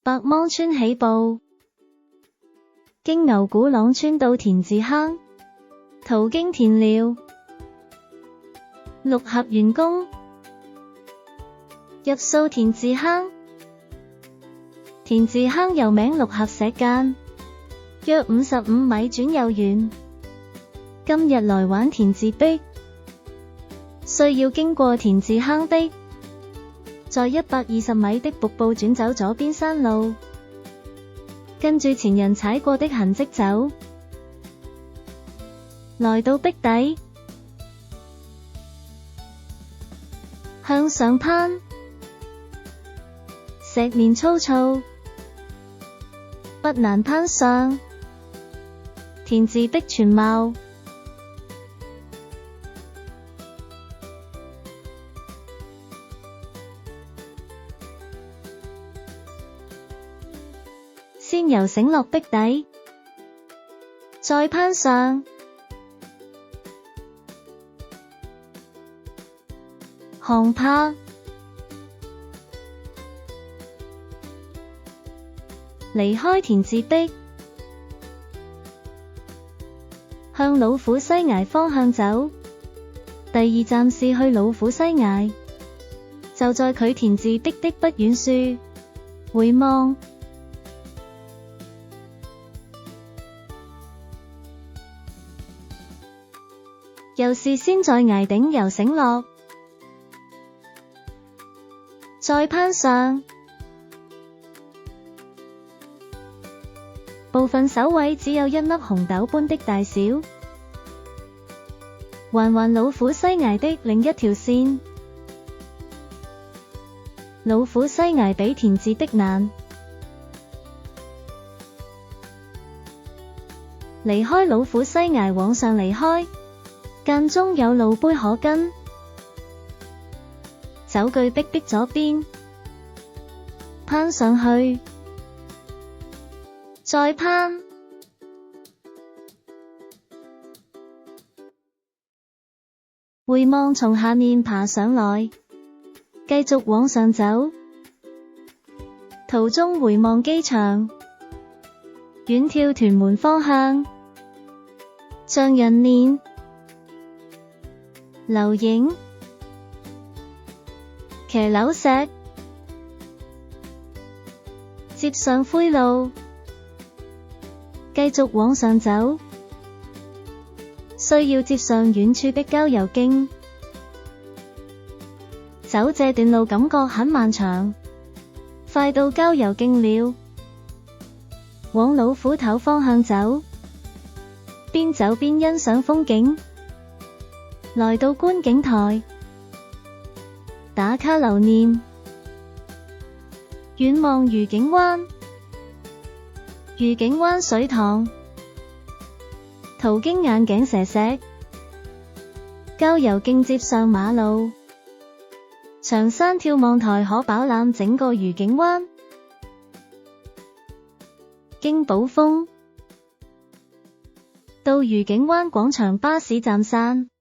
白芒村起步，經牛古朗村到田字坑，途經田寮、六合完工，入數田字坑。田字坑又名六合石澗，約55米轉右遠。今日來玩田字壁，需要經過田字坑的，在120米的瀑布轉走左邊山路，跟住前人踩過的痕跡走，來到壁底，向上攀，石面粗糙，不難攀上。田字壁全貌，先由繩落壁底，再攀上。航拍，離開田字壁，向老虎西崖方向走。第二站是去老虎西崖，就在距田字壁的不遠處。回望，又是先在崖頂由繩落，再攀上。部分首位只有一粒紅豆般的大小。環老虎西崖的另一條線。老虎西崖比田字壁難。離開老虎西崖往上離開，間中有路碑可跟。走據壁壁左邊，攀上去，再攀，回望從下面爬上來，繼續往上走。途中回望機場，遠眺屯門方向，匠人鏈、留影、騎樓石，接上灰路，繼續往上走，需要接上遠處的郊遊徑。走這段路感覺很漫長，快到郊遊徑了。往老虎頭方向走，邊走邊欣賞風景。來到觀景台，打卡留念。遠望愉景灣，愉景灣水塘，途經眼鏡蛇石，郊遊徑接上馬路，長山眺望台可飽覽整個愉景灣。經寶豐，到愉景灣廣場巴士站散。